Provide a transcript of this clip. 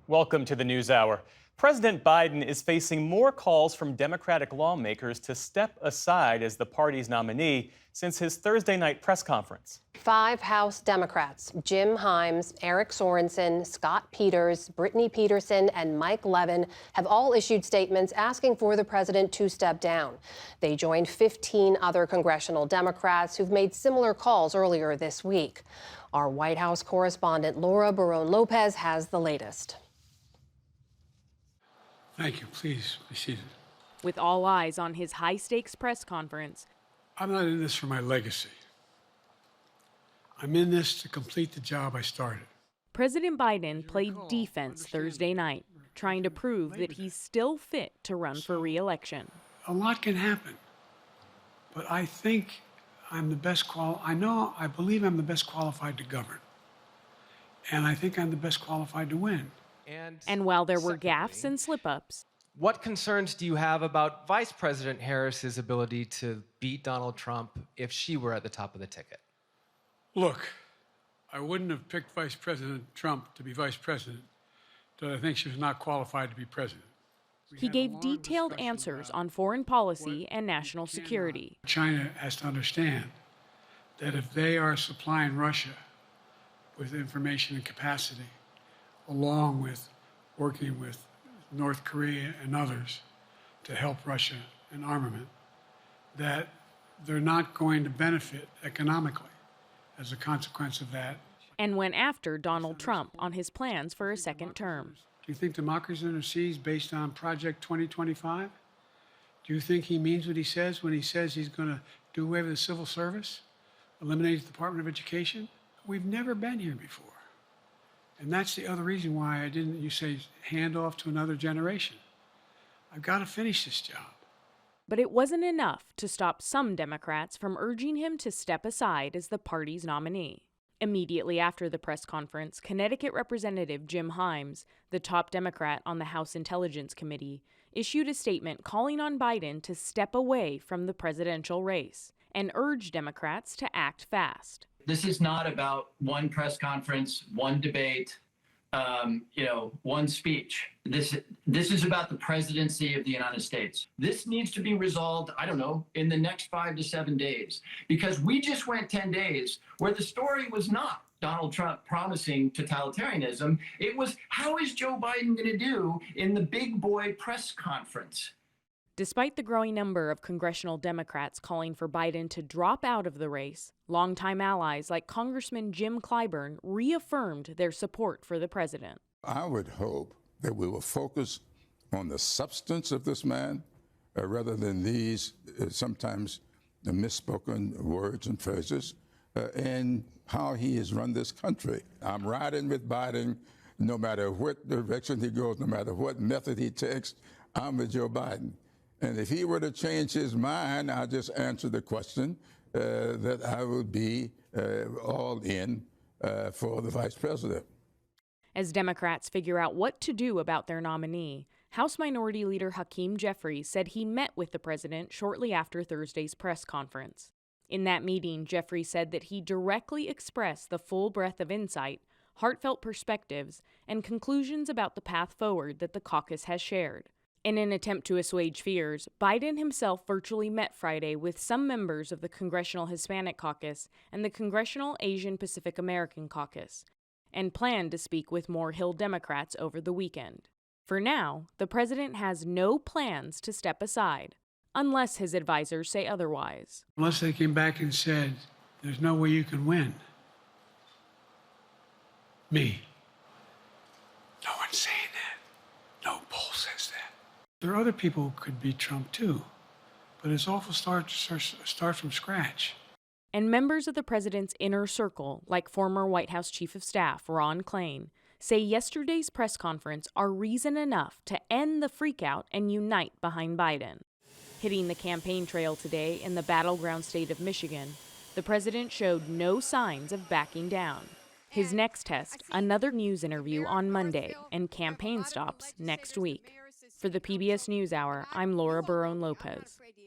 Welcome to the News Hour. President Biden is facing more calls from Democratic lawmakers to step aside as the party's nominee since his Thursday night press conference. 5 House Democrats, Jim Himes, Eric Sorensen, Scott Peters, Brittany Peterson, and Mike Levin, have all issued statements asking for the president to step down. They joined 15 other congressional Democrats who've made similar calls earlier this week. Our White House correspondent Laura Barrón-López has the latest. Thank you. Please be seated. With all eyes on his high-stakes press conference, I'm not in this for my legacy. I'm in this to complete the job I started. President Biden played defense Thursday night, trying to prove that he's still fit to run for re-election. A lot can happen, but I think I'm the best I believe I'm the best qualified to govern. And I think I'm the best qualified to win. And while there were gaffes and slip-ups, what concerns do you have about Vice President Harris's ability to beat Donald Trump if she were at the top of the ticket? Look, I wouldn't have picked Vice President Trump to be vice president, but I think she was not qualified to be president. he gave detailed answers on foreign policy and national security. China has to understand that if they are supplying Russia with information and capacity, along with working with North Korea and others to help Russia in armament, that they're not going to benefit economically as a consequence of that. And went after Donald Trump on his plans for a second term. Do you think democracy intercedes based on Project 2025? Do you think he means what he says when he says he's going to do away with the civil service, eliminate the Department of Education? We've never been here before. And that's the other reason why you say, hand off to another generation. I've got to finish this job. But it wasn't enough to stop some Democrats from urging him to step aside as the party's nominee. Immediately after the press conference, Connecticut Representative Jim Himes, the top Democrat on the House Intelligence Committee, issued a statement calling on Biden to step away from the presidential race and urged Democrats to act fast. This is not about one press conference, one debate, one speech. This is about the presidency of the United States. This needs to be resolved, in the next 5 to 7 days, because we just went 10 days where the story was not Donald Trump promising totalitarianism. It was, how is Joe Biden going to do in the big boy press conference? Despite the growing number of congressional Democrats calling for Biden to drop out of the race, longtime allies like Congressman Jim Clyburn reaffirmed their support for the president. I would hope that we will focus on the substance of this man rather than these sometimes misspoken words and phrases and how he has run this country. I'm riding with Biden no matter what direction he goes, no matter what method he takes. I'm with Joe Biden. And if he were to change his mind, I'll just answer the question that I would be all in for the vice president. As Democrats figure out what to do about their nominee, House Minority Leader Hakeem Jeffries said he met with the president shortly after Thursday's press conference. In that meeting, Jeffries said that he directly expressed the full breadth of insight, heartfelt perspectives, and conclusions about the path forward that the caucus has shared. In an attempt to assuage fears, Biden himself virtually met Friday with some members of the Congressional Hispanic Caucus and the Congressional Asian Pacific American Caucus, and planned to speak with more Hill Democrats over the weekend. For now, the president has no plans to step aside, unless his advisors say otherwise. Unless they came back and said, there's no way you can win. Me. No one's saying that. No poll says that. There are other people who could beat Trump too, but it's awful start from scratch. And members of the president's inner circle, like former White House Chief of Staff Ron Klain, say yesterday's press conference are reason enough to end the freakout and unite behind Biden. Hitting the campaign trail today in the battleground state of Michigan, the president showed no signs of backing down. His next test, another news interview on Monday, and campaign stops next week. For the PBS News Hour, I'm Laura Barrón-López.